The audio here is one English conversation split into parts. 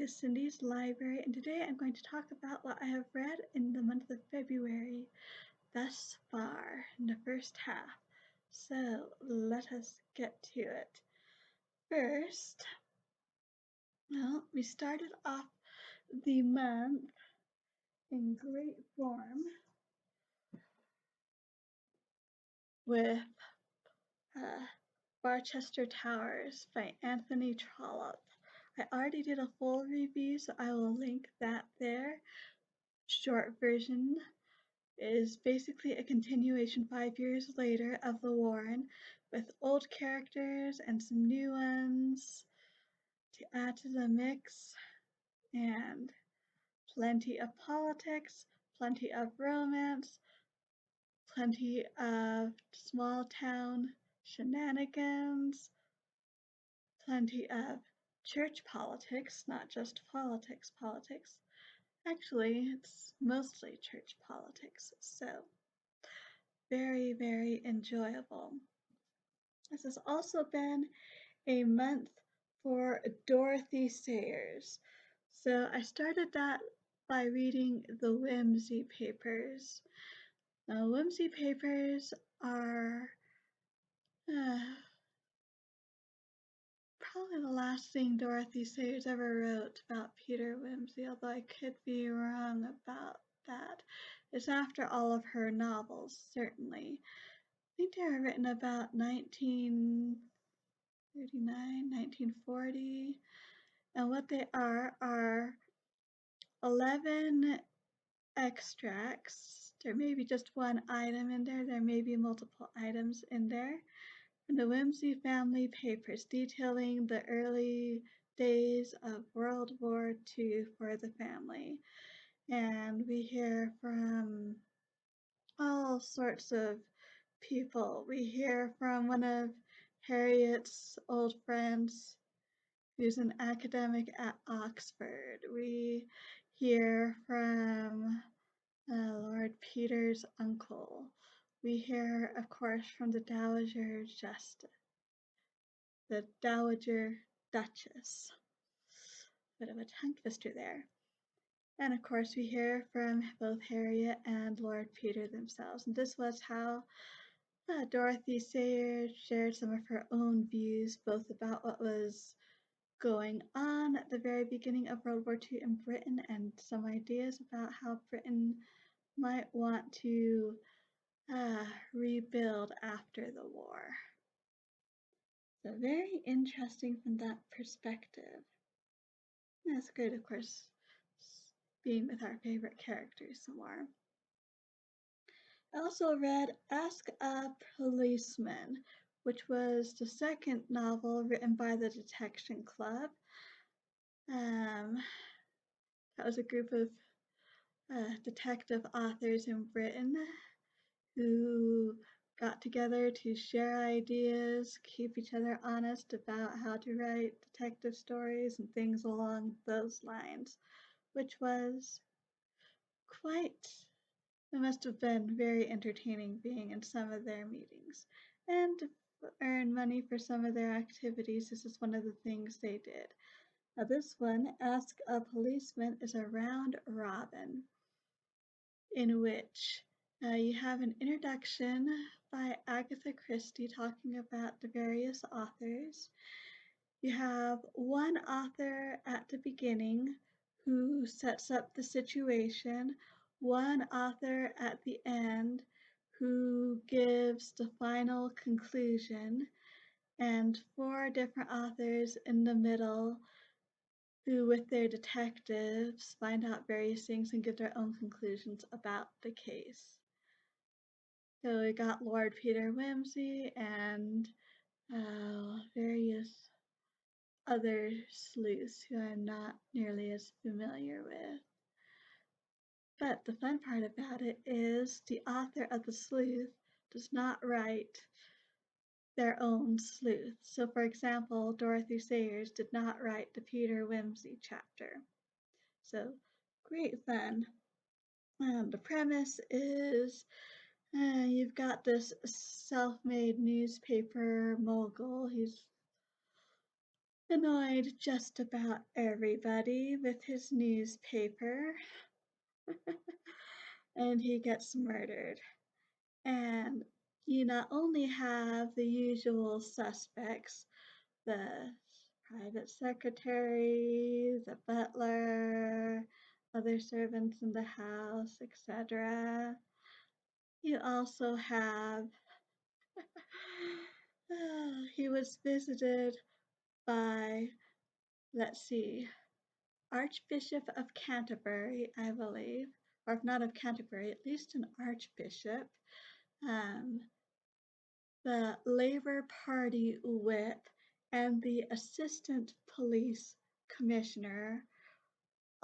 is Cindy's Library, and today I'm going to talk about what I have read in the month of February thus far in the first half. So let us get to it. First, we started off the month in great form with uh, Barchester Towers by Anthony Trollope. I already did a full review, so I will link that there. Short version is basically a continuation 5 years later of The Warren, with old characters and some new ones to add to the mix, and plenty of politics, plenty of romance, plenty of small town shenanigans, plenty of church politics, not just politics. Actually, it's mostly church politics, so very, very enjoyable. This has also been a month for Dorothy Sayers. So I started that by reading the Whimsy Papers. Now, Whimsy Papers are probably the last thing Dorothy Sayers ever wrote about Peter Wimsey, although I could be wrong about that. It's after all of her novels, certainly. I think they were written about 1939, 1940, and what they are 11 extracts. There may be just one item in there, there may be multiple items in there, from the Whimsy family papers detailing the early days of World War II for the family. And we hear from all sorts of people. We hear from one of Harriet's old friends who's an academic at Oxford. We hear from Lord Peter's uncle. We hear, of course, from the Dowager Justice, the Dowager Duchess. Bit of a tongue twister there. And of course, we hear from both Harriet and Lord Peter themselves. And this was how Dorothy Sayers shared some of her own views, both about what was going on at the very beginning of World War II in Britain and some ideas about how Britain might want to rebuild after the war. So very interesting from that perspective. And it's great, of course, being with our favorite characters some more. I also read Ask a Policeman, which was the second novel written by the Detection Club. That was a group of detective authors in Britain who got together to share ideas, keep each other honest about how to write detective stories and things along those lines, which was it must have been very entertaining being in some of their meetings. And to earn money for some of their activities, this is one of the things they did. Now this one, Ask a Policeman, is a round robin in which you have an introduction by Agatha Christie talking about the various authors. You have one author at the beginning who sets up the situation, one author at the end who gives the final conclusion, and four different authors in the middle who, with their detectives, find out various things and give their own conclusions about the case. So we got Lord Peter Wimsey and various other sleuths who I'm not nearly as familiar with. But the fun part about it is the author of the sleuth does not write their own sleuth. So for example, Dorothy Sayers did not write the Peter Wimsey chapter. So great fun. The premise is you've got this self-made newspaper mogul. He's annoyed just about everybody with his newspaper, and he gets murdered. And you not only have the usual suspects, the private secretary, the butler, other servants in the house, etc. You also have, he was visited by, let's see, Archbishop of Canterbury, I believe, or if not of Canterbury, at least an archbishop, um, the Labour Party whip, and the assistant police commissioner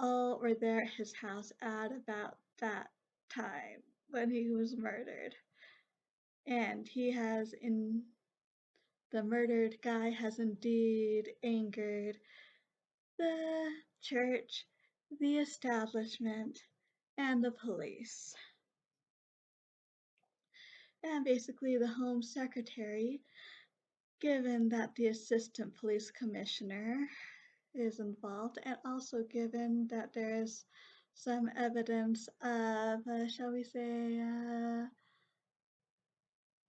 all were there at his house at about that time when he was murdered. And the murdered guy has indeed angered the church, the establishment, and the police. And basically, the Home Secretary, given that the Assistant Police Commissioner is involved, and also given that there is some evidence of, shall we say,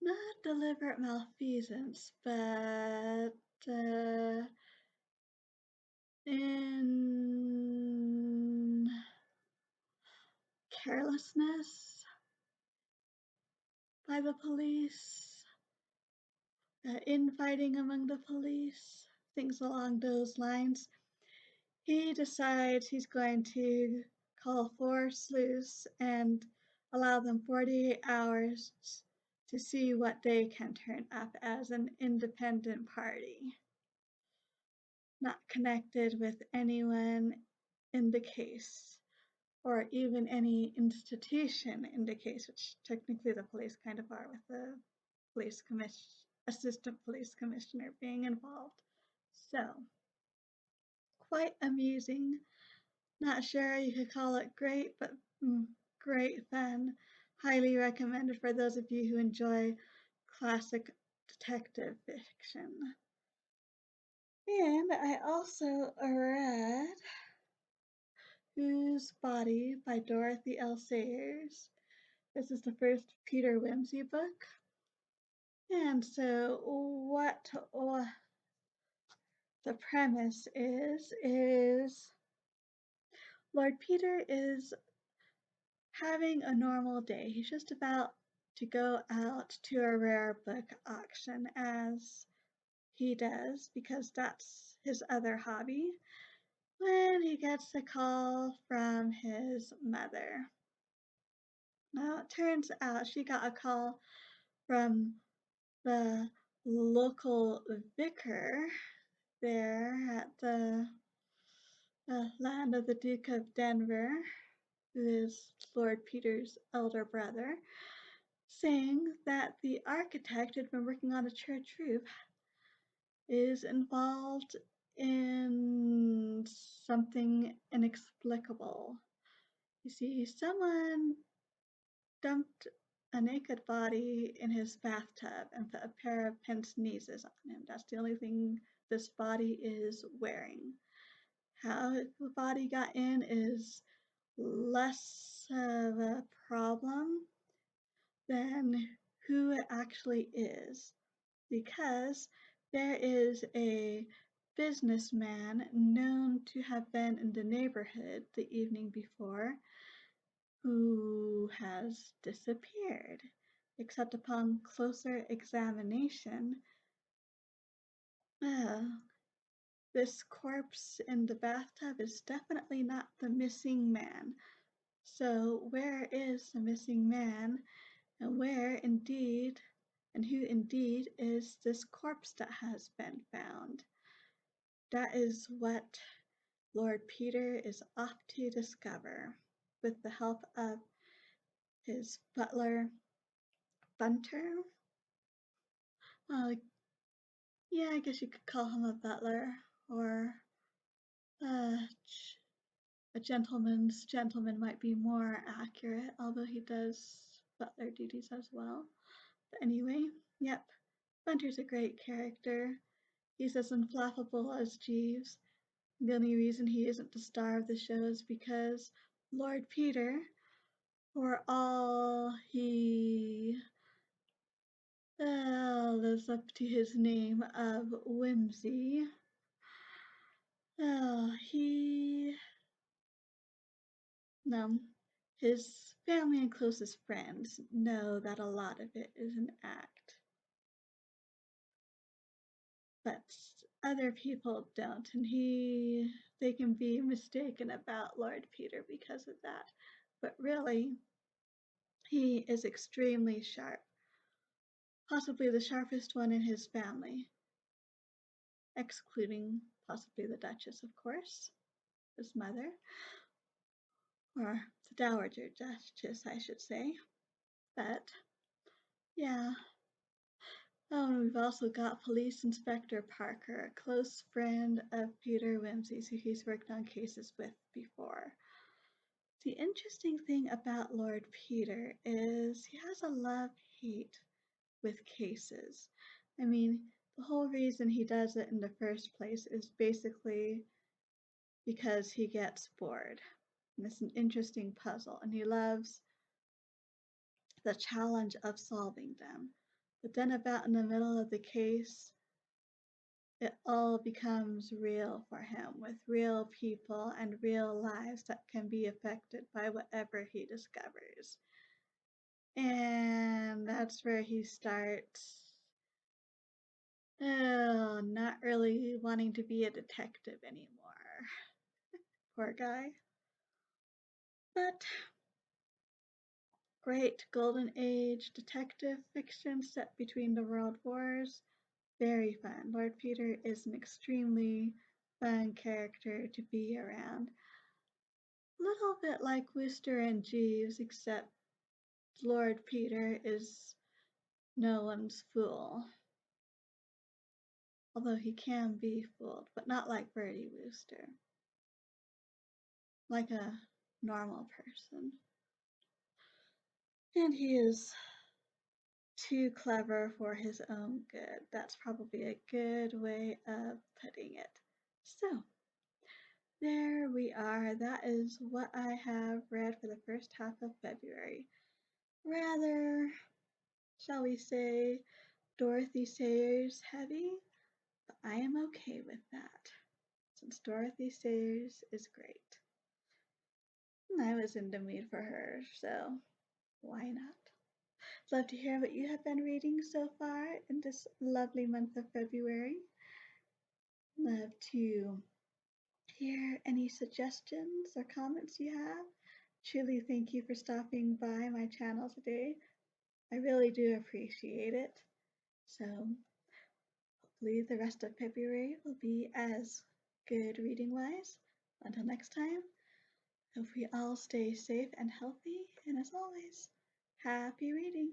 not deliberate malfeasance, but in carelessness by the police, infighting among the police, things along those lines. He decides he's going to call four sleuths and allow them 48 hours to see what they can turn up as an independent party, not connected with anyone in the case, or even any institution in the case, which technically the police kind of are with the assistant police commissioner being involved. So, quite amusing. Not sure you could call it great, but great fun. Highly recommended for those of you who enjoy classic detective fiction. And I also read Whose Body by Dorothy L. Sayers. This is the first Peter Wimsey book. And so what the premise is Lord Peter is having a normal day. He's just about to go out to a rare book auction, as he does because that's his other hobby, when he gets a call from his mother. Now, it turns out she got a call from the local vicar there at the land of the Duke of Denver, who is Lord Peter's elder brother, saying that the architect who had been working on a church roof is involved in something inexplicable. You see, someone dumped a naked body in his bathtub and put a pair of pince nezes on him. That's the only thing this body is wearing. How the body got in is less of a problem than who it actually is, because there is a businessman known to have been in the neighborhood the evening before who has disappeared, except upon closer examination, uh, this corpse in the bathtub is definitely not the missing man. So where is the missing man, and where indeed, and who indeed is this corpse that has been found? That is what Lord Peter is off to discover, with the help of his butler, Bunter. Yeah, I guess you could call him a butler, or uh, a gentleman's gentleman might be more accurate, although he does butler duties as well. But anyway, yep, Bunter's a great character. He's as unflappable as Jeeves. The only reason he isn't the star of the show is because Lord Peter, for all he lives up to his name of whimsy, he, no, his family and closest friends know that a lot of it is an act. But other people don't, and they can be mistaken about Lord Peter because of that. But really, he is extremely sharp, possibly the sharpest one in his family, excluding possibly the Duchess, of course, his mother, or the Dowager Duchess, I should say. But yeah. Oh, and we've also got Police Inspector Parker, a close friend of Peter Wimsey's who he's worked on cases with before. The interesting thing about Lord Peter is he has a love-hate with cases. I mean, the whole reason he does it in the first place is basically because he gets bored. And it's an interesting puzzle, and he loves the challenge of solving them. But then about in the middle of the case, it all becomes real for him, with real people and real lives that can be affected by whatever he discovers. And that's where he starts not really wanting to be a detective anymore. Poor guy. But great golden age detective fiction set between the world wars. Very fun. Lord Peter is an extremely fun character to be around. A little bit like Wooster and Jeeves, except Lord Peter is no one's fool. Although he can be fooled, but not like Bertie Wooster. Like a normal person. And he is too clever for his own good. That's probably a good way of putting it. So, there we are. That is what I have read for the first half of February. Rather, shall we say, Dorothy Sayers heavy, but I am okay with that, since Dorothy Sayers is great. And I was in the mood for her, so why not? Love to hear what you have been reading so far in this lovely month of February. Love to hear any suggestions or comments you have. Truly thank you for stopping by my channel today. I really do appreciate it. So hopefully the rest of February will be as good reading wise. Until next time, hope we all stay safe and healthy, and as always, happy reading!